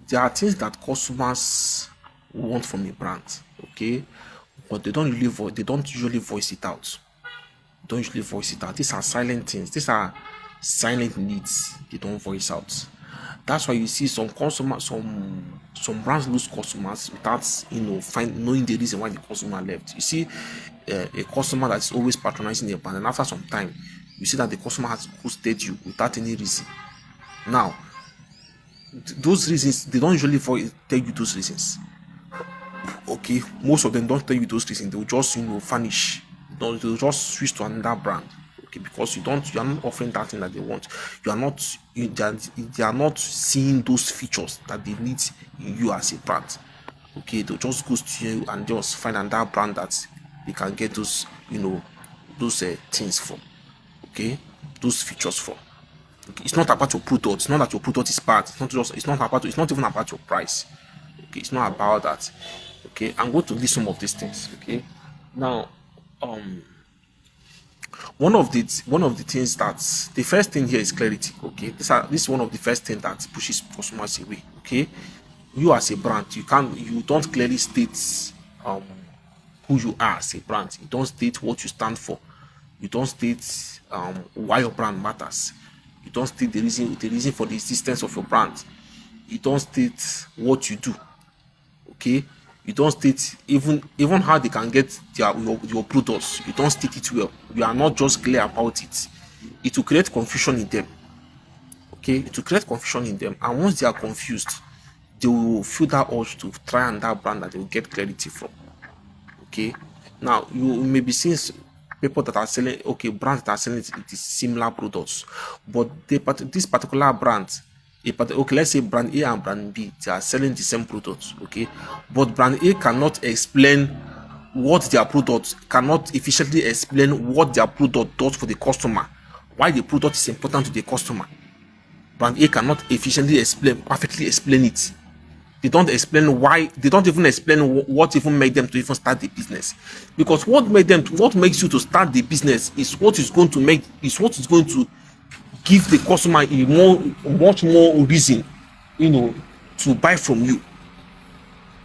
there are things that customers want from a brand, okay, but they don't usually voice it out. These are silent things. These are silent needs. They don't voice out. That's why you see some brands lose customers without knowing the reason why the customer left. You see a customer that's always patronizing a brand, and after some time you see that the customer has ghosted you without any reason. Now those reasons, they don't usually tell you those reasons. Okay, most of them don't tell you those reasons. They'll just vanish. They'll just switch to another brand. Okay, because you are not offering that thing that they want. They are not seeing those features that they need in you as a brand. Okay, they'll just go to you and just find another brand that they can get those things from. Okay, those features from. Okay, it's not about your product. It's not that your product is bad. It's not even about your price. Okay, it's not about that. Okay, I'm going to list some of these things. Okay, now one of the things that the first thing here is clarity. Okay, this is one of the first things that pushes customers away. Okay, you as a brand, you don't clearly state who you are as a brand. You don't state what you stand for. You don't state why your brand matters. You don't state the reason for the existence of your brand. You don't state what you do. Okay, you don't state even how they can get your products. You don't state it well. You are not just clear about it. It will create confusion in them. Okay, it will create confusion in them, and once they are confused, they will feel that urge to try another brand that they will get clarity from. Okay, now you may be seeing people that are selling, brands that are selling similar products, but this particular brand, let's say brand A and brand B, they are selling the same products. Okay, but brand A cannot efficiently explain what their product does for the customer, why the product is important to the customer. Brand A cannot perfectly explain it. They don't explain why. They don't even explain what even made them to even start the business. Because what makes you to start the business is what is going to give the customer much more reason, to buy from you.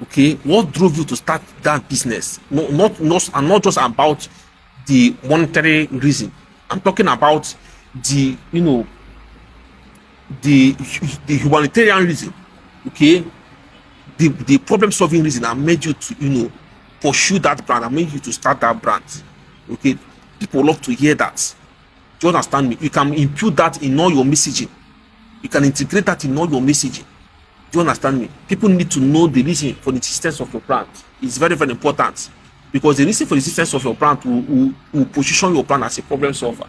Okay, what drove you to start that business? Not just about the monetary reason. I'm talking about the humanitarian reason. Okay, the problem solving reason that made you to pursue that brand and made you to start that brand. Okay, people love to hear that. Do you understand me? You can impute that in all your messaging. You can integrate that in all your messaging. Do you understand me? People need to know the reason for the existence of your brand. It's very, very important, because the reason for the existence of your brand will position your brand as a problem solver.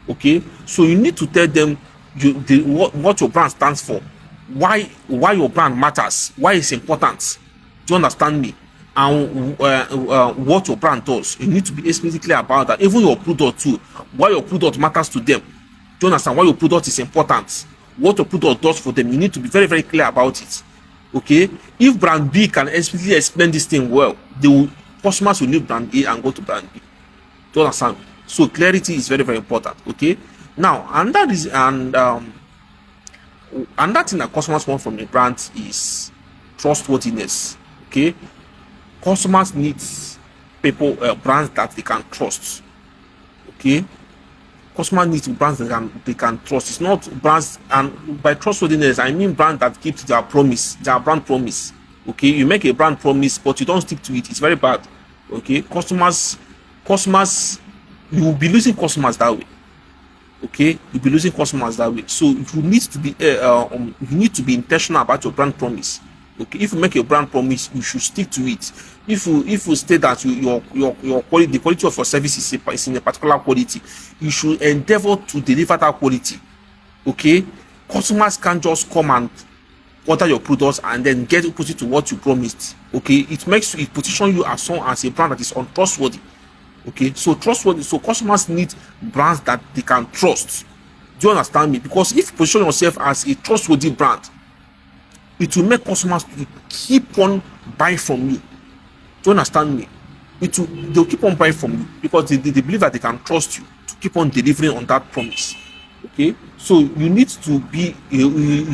Okay, so you need to tell them what your brand stands for, why your brand matters, why it's important. Do you understand me? And what your brand does. You need to be explicitly about that. Even your product too, why your product matters to them. Do you understand why your product is important? What your product does for them. You need to be very, very clear about it. Okay, if brand B can explicitly explain this thing well, customers will leave brand A and go to brand B. Do you understand? So clarity is very, very important. Okay, now another thing that customers want from the brand is trustworthiness. Okay, customers need brands that they can trust. Okay, customers need brands that they can trust. It's not brands, and by trustworthiness I mean brands that keep to their brand promise. Okay, you make a brand promise but you don't stick to it, it's very bad. Okay, customers, you will be losing customers that way. Okay, you'll be losing customers that way. So you need to be intentional about your brand promise. Okay, if you make a brand promise, you should stick to it. If you state that your quality, the quality of your service is in a particular quality, you should endeavor to deliver that quality. Okay, customers can't just come and order your products and then get opposite to what you promised. Okay, it positions you as a brand that is untrustworthy. Okay, so customers need brands that they can trust. Do you understand me? Because if you position yourself as a trustworthy brand, it will make customers to keep on buying from you. Do you understand me? They'll keep on buying from you because they believe that they can trust you to keep on delivering on that promise. Okay, so you need to be you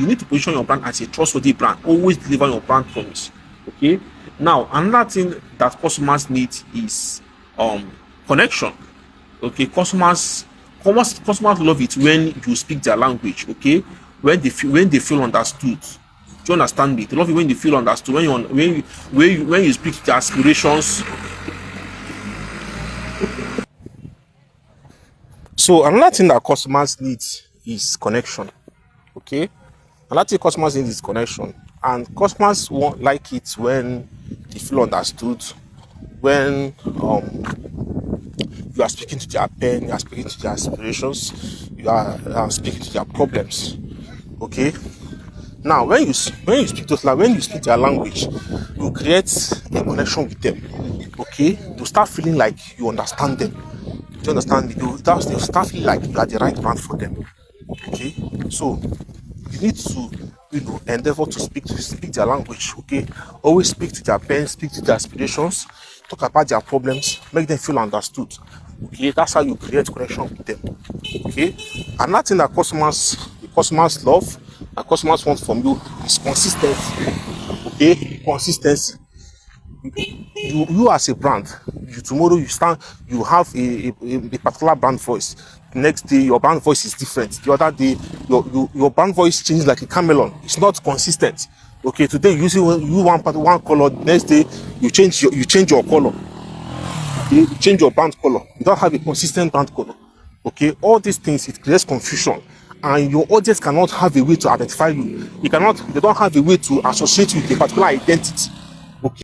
need to position your brand as a trustworthy brand. Always deliver your brand promise. Okay. Now another thing that customers need is connection. Okay, customers love it when you speak their language. Okay, when they feel understood. Do you understand me? They love it when they feel understood. When you speak their aspirations. So another thing that customers need is connection. Okay, another thing customers need is connection, and customers won't like it when they feel understood. When you are speaking to their pain, you are speaking to their aspirations, you are speaking to their problems. Okay. Now, when you speak their language, you create a connection with them. Okay, you start feeling like you understand them. Do you understand me? They'll start feeling like you are the right brand for them. Okay, so you need to endeavor to speak their language. Okay, always speak to their pain, speak to their aspirations, talk about their problems, make them feel understood. Okay, that's how you create connection with them. Okay, another thing that customers love and customers want from you is consistency. Okay, consistency. You as a brand, tomorrow you have a particular brand voice. The next day your brand voice is different. The other day your brand voice changes like a chameleon. It's not consistent. Okay, today you use one color, next day you change your color. Okay, you change your brand color. You don't have a consistent brand color. Okay, all these things, it creates confusion, and your audience cannot have a way to identify you. They don't have a way to associate you with a particular identity. Okay.